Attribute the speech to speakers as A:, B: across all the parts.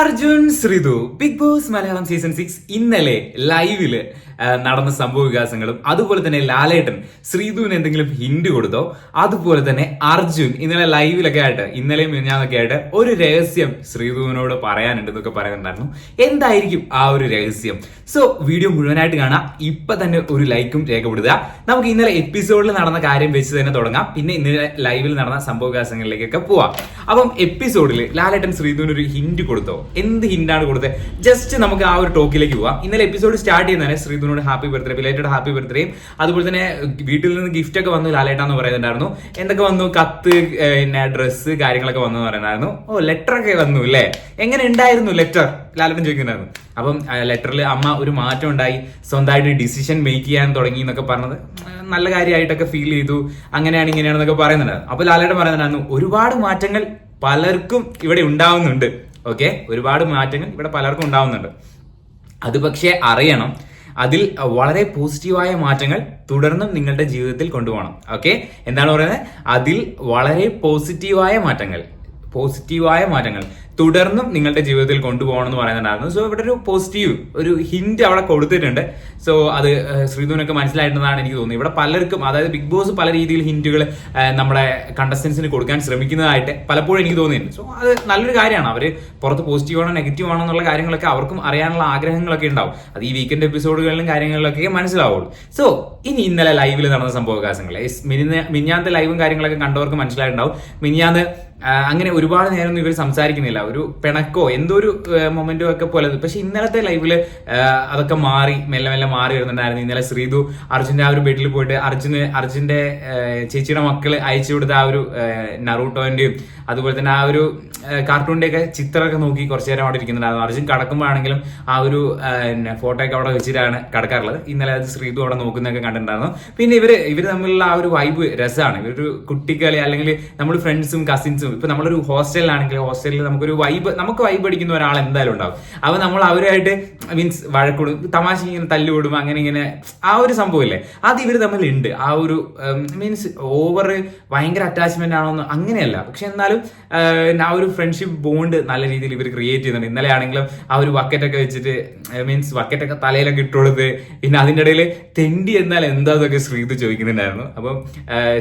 A: Arjun Sreethu Bigg Boss Malayalam season 6 ഇന്നലെ ലൈവില് നടന്ന സംഭവ വികാസങ്ങളും അതുപോലെ തന്നെ ലാലേട്ടൻ ശ്രീതുവിന് എന്തെങ്കിലും ഹിന്റ് കൊടുത്തോ, അതുപോലെ തന്നെ അർജുൻ ഇന്നലെ ലൈവിലൊക്കെ ആയിട്ട് ഇന്നലെയും മിനിഞ്ഞാന്നൊക്കെ ആയിട്ട് ഒരു രഹസ്യം ശ്രീതുവിനോട് പറയാനുണ്ട് എന്നൊക്കെ പറയുന്നുണ്ടായിരുന്നു. എന്തായിരിക്കും ആ ഒരു രഹസ്യം? സോ വീഡിയോ മുഴുവനായിട്ട് കാണാം. ഇപ്പൊ തന്നെ ഒരു ലൈക്കും രേഖപ്പെടുത്തുക. നമുക്ക് ഇന്നലെ എപ്പിസോഡിൽ നടന്ന കാര്യം വെച്ച് തന്നെ തുടങ്ങാം, പിന്നെ ഇന്നലെ ലൈവിൽ നടന്ന സംഭവ വികാസങ്ങളിലേക്കൊക്കെ പോവാം. അപ്പം എപ്പിസോഡിൽ ലാലേട്ടൻ ശ്രീതുവിന് ഒരു ഹിന്റ് കൊടുത്തോ? എന്ത് ഹിന്റാണ് കൊടുത്തത്? ജസ്റ്റ് നമുക്ക് ആ ഒരു ടോക്കിലേക്ക് പോവാം. ഇന്നലെ എപ്പിസോഡ് സ്റ്റാർട്ട് ചെയ്യുന്നതന്നെ ശ്രീതുവിനോട് ഹാപ്പി ബർത്ത്ഡേ, ബിലേറ്റഡ് ഹാപ്പി ബർത്ത്ഡേയും അതുപോലെ തന്നെ വീട്ടിൽ നിന്ന് ഗിഫ്റ്റ് ഒക്കെ വന്നു ലാലേട്ടാന്ന് പറയുന്നുണ്ടായിരുന്നു. എന്തൊക്കെ വന്നു? കത്ത്, പിന്നെ ഡ്രസ്സ്, കാര്യങ്ങളൊക്കെ വന്നു പറയുന്നുണ്ടായിരുന്നു. ഓ, ലെറ്റർ ഒക്കെ വന്നു അല്ലേ? എങ്ങനെ ഉണ്ടായിരുന്നു ലെറ്റർ? ലാലേട്ടൻ ചോദിക്കുന്നുണ്ടായിരുന്നു. അപ്പം ലെറ്ററിൽ അമ്മ ഒരു മാറ്റം ഉണ്ടായി, സ്വന്തമായിട്ട് ഡിസിഷൻ മേക്ക് ചെയ്യാൻ തുടങ്ങി എന്നൊക്കെ പറഞ്ഞത് നല്ല കാര്യമായിട്ടൊക്കെ ഫീൽ ചെയ്തു. അങ്ങനെയാണ് ഇങ്ങനെയാണെന്നൊക്കെ പറയുന്നുണ്ടായിരുന്നു. അപ്പൊ ലാലേട്ടൻ പറയുന്നുണ്ടായിരുന്നു ഒരുപാട് മാറ്റങ്ങൾ പലർക്കും ഇവിടെ ഉണ്ടാവുന്നുണ്ട്. ഓക്കെ, ഒരുപാട് മാറ്റങ്ങൾ ഇവിടെ പലർക്കും ഉണ്ടാവുന്നുണ്ട്. അത് പക്ഷേ അറിയണം, അതിൽ വളരെ പോസിറ്റീവായ മാറ്റങ്ങൾ തുടർന്നും നിങ്ങളുടെ ജീവിതത്തിൽ കൊണ്ടുപോകണം. ഓക്കെ, എന്താണ് പറയുന്നത്? അതിൽ വളരെ പോസിറ്റീവായ മാറ്റങ്ങൾ തുടർന്നും നിങ്ങളുടെ ജീവിതത്തിൽ കൊണ്ടുപോകണം എന്ന് പറയുന്നുണ്ടായിരുന്നു. സോ ഇവിടെ ഒരു പോസിറ്റീവ് ഒരു ഹിന്റ് അവിടെ കൊടുത്തിട്ടുണ്ട്. സോ അത് ശ്രീധുവിനൊക്കെ മനസ്സിലായിട്ടുണ്ടെന്നാണ് എനിക്ക് തോന്നുന്നത്. ഇവിടെ പലർക്കും, അതായത് ബിഗ് ബോസ് പല രീതിയിൽ ഹിന്റുകൾ നമ്മുടെ കണ്ടസ്റ്റൻസിന് കൊടുക്കാൻ ശ്രമിക്കുന്നതായിട്ട് പലപ്പോഴും എനിക്ക് തോന്നിയിട്ടുണ്ട്. സോ അത് നല്ലൊരു കാര്യമാണ്. അവർ പുറത്ത് പോസിറ്റീവ് ആണോ നെഗറ്റീവ് ആണോ എന്നുള്ള കാര്യങ്ങളൊക്കെ അവർക്കും അറിയാനുള്ള ആഗ്രഹങ്ങളൊക്കെ ഉണ്ടാവും. അത് ഈ വീക്കെൻഡ് എപ്പിസോഡുകളിലും കാര്യങ്ങളിലൊക്കെ മനസ്സിലാവുള്ളൂ. സോ ഇനി ഇന്നലെ ലൈവിൽ നടന്ന സംഭവ വികാസങ്ങൾ, മിനിഞ്ഞാന്നത്തെ ലൈവും കാര്യങ്ങളൊക്കെ കണ്ടവർക്ക് മനസ്സിലായിട്ടുണ്ടാവും. മിനിഞ്ഞാന്ന് അങ്ങനെ ഒരുപാട് നേരമൊന്നും ഇവർ സംസാരിക്കുന്നില്ല, ഒരു പിണക്കോ എന്തോ ഒരു മൊമെന്റോ ഒക്കെ പോലെ. പക്ഷെ ഇന്നലത്തെ ലൈവില് അതൊക്കെ മാറി, മെല്ലെ മെല്ലെ മാറി വരുന്നുണ്ടായിരുന്നു. ഇന്നലെ ശ്രീതു അർജുന്റെ ആ ഒരു ബെഡിൽ പോയിട്ട് അർജുന്റെ ചേച്ചിയുടെ മക്കള് അയച്ചു കൊടുത്ത ആ ഒരു നറൂട്ടോന്റെയും അതുപോലെ തന്നെ ആ ഒരു കാർട്ടൂണിന്റെ ഒക്കെ ചിത്രമൊക്കെ നോക്കി കുറച്ചു നേരം അവിടെ ഇരിക്കുന്നുണ്ടായിരുന്നു. അർജുൻ കടക്കുമ്പോഴാണെങ്കിലും ആ ഒരു ഫോട്ടോ ഒക്കെ അവിടെ വെച്ചിട്ടാണ് കിടക്കാറുള്ളത്. ഇന്നലെ അത് ശ്രീതു അവിടെ നോക്കുന്നൊക്കെ കണ്ടിട്ടുണ്ടായിരുന്നു. പിന്നെ ഇവര് തമ്മിലുള്ള ആ ഒരു വൈബ് രസമാണ്. ഇവരൊരു കുട്ടികളി അല്ലെങ്കിൽ നമ്മൾ ഫ്രണ്ട്സും കസിൻസും, ഇപ്പൊ നമ്മളൊരു ഹോസ്റ്റലിലാണെങ്കിൽ ഹോസ്റ്റലിൽ നമുക്ക് വൈബ് അടിക്കുന്ന ഒരാൾ എന്തായാലും ഉണ്ടാവും. അപ്പൊ നമ്മൾ അവരുമായിട്ട് മീൻസ് വഴക്കൂടും, തമാശ ഇങ്ങനെ തല്ലുകൂടും, അങ്ങനെ ആ ഒരു സംഭവം ഇല്ലേ, അത് ഇവർ തമ്മിലുണ്ട്. ആ ഒരു മീൻസ് ഓവർ ഭയങ്കര അറ്റാച്ച്മെന്റ് ആണോന്ന് അങ്ങനെയല്ല, പക്ഷെ എന്നാലും ആ ഒരു ഫ്രണ്ട്ഷിപ്പ് ബോണ്ട് നല്ല രീതിയിൽ ഇവർ ക്രിയേറ്റ് ചെയ്യുന്നുണ്ട്. ഇന്നലെ ആണെങ്കിലും ആ ഒരു ബക്കറ്റൊക്കെ വെച്ചിട്ട് മീൻസ് ബക്കറ്റൊക്കെ തലയിലൊക്കെ ഇട്ടുകൊടുത്ത്, പിന്നെ അതിൻ്റെ ഇടയിൽ തെണ്ടി എന്നാൽ എന്താന്നൊക്കെ ശ്രീതു ചോദിക്കുന്നുണ്ടായിരുന്നു. അപ്പം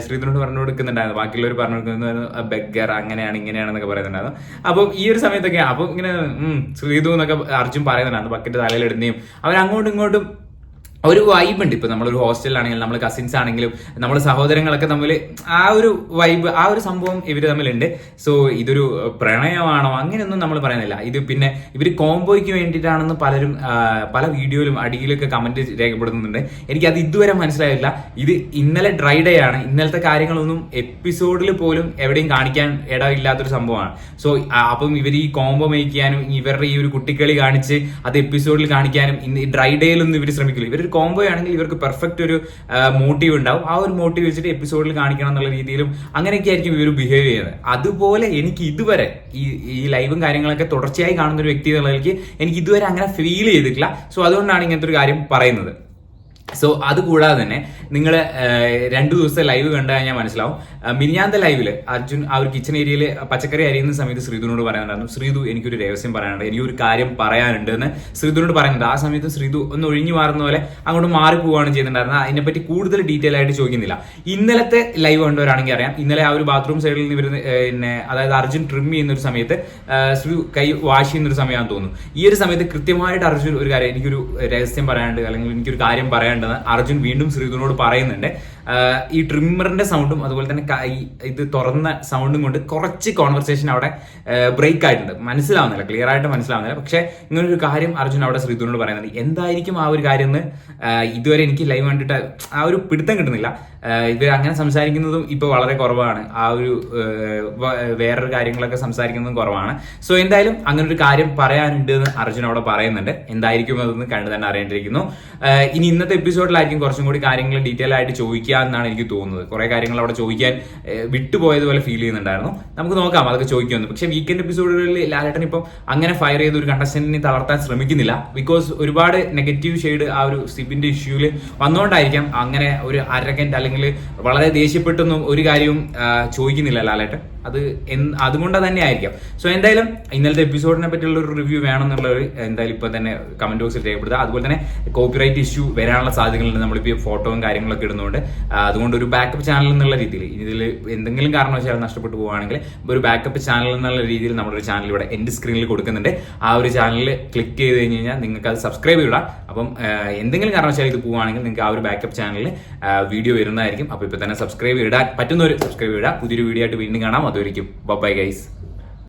A: ശ്രീതുനോട് പറഞ്ഞു കൊടുക്കുന്നുണ്ടായിരുന്നു, ബാക്കിയുള്ളവർ പറഞ്ഞു കൊടുക്കുന്നുണ്ടായിരുന്നു ബെഗർ അങ്ങനെയാണ് ഇങ്ങനെയാണെന്നൊക്കെ പറയുന്നുണ്ടായിരുന്നു. അപ്പം ഈ ഒരു സമയത്തൊക്കെ അപ്പൊ ഇങ്ങനെ ശ്രീതു എന്നൊക്കെ അർജുൻ പറയുന്നുണ്ടായിരുന്നു, ബക്കറ്റ് തലയിലിടുന്നതും അവർ അങ്ങോട്ടും ഇങ്ങോട്ടും ഒരു വൈബ് ഉണ്ട്. ഇപ്പൊ നമ്മളൊരു ഹോസ്റ്റലിലാണെങ്കിലും നമ്മൾ കസിൻസ് ആണെങ്കിലും നമ്മൾ സഹോദരങ്ങളൊക്കെ തമ്മിൽ ആ ഒരു വൈബ്, ആ ഒരു സംഭവം ഇവർ തമ്മിലുണ്ട്. സോ ഇതൊരു പ്രണയമാണോ അങ്ങനെയൊന്നും നമ്മൾ പറയുന്നില്ല. ഇത് പിന്നെ ഇവർ കോംബോയ്ക്ക് വേണ്ടിയിട്ടാണെന്ന് പലരും പല വീഡിയോയിലും അടിയിലൊക്കെ കമന്റ് രേഖപ്പെടുത്തുന്നുണ്ട്. എനിക്കത് ഇതുവരെ മനസ്സിലായില്ല. ഇത് ഇന്നലെ ഡ്രൈ ഡേ ആണ്. ഇന്നലത്തെ കാര്യങ്ങളൊന്നും എപ്പിസോഡിൽ പോലും എവിടെയും കാണിക്കാൻ ഇടയില്ലാത്തൊരു സംഭവമാണ്. സോ അപ്പം ഇവർ ഈ കോംബോ മേക്ക് ചെയ്യാനും ഇവരുടെ ഈ ഒരു കുട്ടിക്കളി കാണിച്ച് അത് എപ്പിസോഡിൽ കാണിക്കാനും ഡ്രൈ ഡേയിലൊന്നും ഇവർ ശ്രമിക്കില്ല. ഇവർ കോംബോ ആണെങ്കിൽ ഇവർക്ക് പെർഫെക്റ്റ് ഒരു മോട്ടീവ് ഉണ്ടാവും. ആ ഒരു മോട്ടീവ് വെച്ചിട്ട് എപ്പിസോഡിൽ കാണിക്കണം എന്നുള്ള രീതിയിലും അങ്ങനെയൊക്കെ ആയിരിക്കും ഇവർ ബിഹേവ് ചെയ്യുന്നത്. അതുപോലെ എനിക്ക് ഇതുവരെ ഈ ലൈവും കാര്യങ്ങളൊക്കെ തുടർച്ചയായി കാണുന്ന ഒരു വ്യക്തി എന്നുള്ളതിലേക്ക് എനിക്ക് ഇതുവരെ അങ്ങനെ ഫീൽ ചെയ്തിട്ടില്ല. സോ അതുകൊണ്ടാണ് ഇങ്ങനത്തെ ഒരു കാര്യം പറയുന്നത്. സോ അതുകൂടാതെ തന്നെ നിങ്ങൾ 2 ദിവസത്തെ ലൈവ് കണ്ടു കഴിഞ്ഞാൽ മനസ്സിലാവും. മിനിഞ്ഞാന്നത്തെ ലൈവില് അർജുൻ ആ ഒരു കിച്ചൺ ഏരിയയിൽ പച്ചക്കറി അരിയുന്ന സമയത്ത് ശ്രീതുവിനോട് പറയാനുണ്ടായിരുന്നു, ശ്രീതു എനിക്കൊരു രഹസ്യം പറയാനുണ്ട്, എനിക്കൊരു കാര്യം പറയാനുണ്ട് എന്ന് ശ്രീതുവിനോട് പറയുന്നുണ്ട്. ആ സമയത്ത് ശ്രീതു ഒന്ന് ഒഴിഞ്ഞു മാറുന്ന പോലെ അങ്ങോട്ട് മാറി പോവുകയാണ് ചെയ്യുന്നുണ്ടായിരുന്നത്. അതിനെപ്പറ്റി കൂടുതൽ ഡീറ്റെയിൽ ആയിട്ട് ചോദിക്കുന്നില്ല. ഇന്നലത്തെ ലൈവ് കണ്ടവരാണെങ്കിൽ അറിയാം, ഇന്നലെ ആ ഒരു ബാത്റൂം സൈഡിൽ നിന്ന് ഇവർ അതായത് അർജുൻ ട്രിം ചെയ്യുന്ന ഒരു സമയത്ത് ശ്രീ കൈ വാഷ് ചെയ്യുന്ന ഒരു സമയമാണെന്ന് തോന്നുന്നു. ഈ ഒരു സമയത്ത് കൃത്യമായിട്ട് അർജുൻ ഒരു കാര്യം, എനിക്കൊരു രഹസ്യം പറയാനുണ്ട് അല്ലെങ്കിൽ എനിക്കൊരു കാര്യം പറയാനുണ്ടെന്ന് അർജുൻ വീണ്ടും ശ്രീതുവിനോട് പറയുന്നുണ്ട്. ഈ ട്രിമ്മറിന്റെ സൗണ്ടും അതുപോലെ തന്നെ ഇത് തുറന്ന സൗണ്ടും കൊണ്ട് കുറച്ച് കോൺവെർസേഷൻ അവിടെ ബ്രേക്ക് ആയിട്ടുണ്ട്. മനസ്സിലാവുന്നില്ല, ക്ലിയർ ആയിട്ട് മനസ്സിലാവുന്നില്ല. പക്ഷെ ഇങ്ങനൊരു കാര്യം അർജുൻ അവിടെ ശ്രീതുവിനോട് പറയുന്നുണ്ട്. എന്തായിരിക്കും ആ ഒരു കാര്യം എന്ന് ഇതുവരെ എനിക്ക് ലൈവ് കണ്ടിട്ട് ആ ഒരു പിടുത്തം കിട്ടുന്നില്ല. ഇവർ അങ്ങനെ സംസാരിക്കുന്നതും ഇപ്പൊ വളരെ കുറവാണ്. ആ ഒരു വേറൊരു കാര്യങ്ങളൊക്കെ സംസാരിക്കുന്നതും കുറവാണ്. സോ എന്തായാലും അങ്ങനെ ഒരു കാര്യം പറയാനുണ്ട് എന്ന് അർജുൻ അവിടെ പറയുന്നുണ്ട്. എന്തായിരിക്കും അതെന്ന് കണ്ടു തന്നെ അറിയേണ്ടിയിരിക്കുന്നു. ഇനി ഇന്നത്തെ എപ്പിസോഡിലായിരിക്കും കുറച്ചും കൂടി കാര്യങ്ങൾ ഡീറ്റെയിൽ ആയിട്ട് ചോദിക്കുക എന്നാണ് എനിക്ക് തോന്നുന്നത്. കുറെ കാര്യങ്ങൾ അവിടെ ചോദിക്കാൻ വിട്ടുപോയതുപോലെ ഫീൽ ചെയ്യുന്നുണ്ടായിരുന്നു. നമുക്ക് നോക്കാം അതൊക്കെ ചോദിക്കുമെന്ന്. പക്ഷെ വീക്കെൻഡ് എപ്പിസോഡുകളിൽ ലാലേട്ടൻ ഇപ്പം അങ്ങനെ ഫയർ ചെയ്ത് ഒരു കണ്ടസ്റ്റന്റിനെ തളർത്താൻ ശ്രമിക്കുന്നില്ല. ബിക്കോസ് ഒരുപാട് നെഗറ്റീവ് ഷെയ്ഡ് ആ ഒരു സിബിന്റെ ഇഷ്യൂല് വന്നുകൊണ്ടായിരിക്കാം അങ്ങനെ ഒരു അരഗന്റ് അല്ലെങ്കിൽ വളരെ ദേഷ്യപ്പെട്ടൊന്നും ഒരു കാര്യവും ചോദിക്കുന്നില്ല ലാലേട്ടൻ. അത് അതുകൊണ്ട് തന്നെ ആയിരിക്കാം. സോ എന്തായാലും ഇന്നലത്തെ എപ്പിസോഡിനെ പറ്റിയുള്ള ഒരു റിവ്യൂ വേണമെന്നുള്ളത് എന്തായാലും ഇപ്പൊ തന്നെ കമന്റ് ബോക്സിൽ രേഖപ്പെടുത്തുക. അതുപോലെ തന്നെ കോപ്പിറൈറ്റ് ഇഷ്യൂ വരാനുള്ള സാധ്യതകളുണ്ട് നമ്മളിപ്പോൾ ഫോട്ടോയും കാര്യങ്ങളൊക്കെ ഇടുന്നുണ്ട്. അതുകൊണ്ട് ഒരു ബാക്കപ്പ് ചാനൽ എന്നുള്ള രീതിയിൽ ഇതിൽ എന്തെങ്കിലും കാരണവശാൽ നഷ്ടപ്പെട്ടു പോവുകയാണെങ്കിൽ ഒരു ബാക്കപ്പ് ചാനൽ എന്നുള്ള രീതിയിൽ നമ്മളൊരു ചാനൽ ഇവിടെ എൻഡ് സ്ക്രീനിൽ കൊടുക്കുന്നുണ്ട്. ആ ഒരു ചാനലിൽ ക്ലിക്ക് ചെയ്ത് കഴിഞ്ഞ് കഴിഞ്ഞാൽ നിങ്ങൾക്ക് അത് സബ്സ്ക്രൈബ് ചെയ്യിടാം. അപ്പം എന്തെങ്കിലും കാരണവശാൽ ഇത് പോവുകയാണെങ്കിൽ നിങ്ങൾക്ക് ആ ഒരു ബാക്കപ്പ് ചാനലിൽ വീഡിയോ വരുന്നതായിരിക്കും. അപ്പോൾ ഇപ്പോൾ തന്നെ സബ്സ്ക്രൈബ് ഇടാൻ പറ്റുന്നവർ സബ്സ്ക്രൈബ് ഇടുക. പുതിയൊരു വീഡിയോ ആയിട്ട് വീണ്ടും കാണാം. അതുവരെയും ബൈ ഗൈസ്.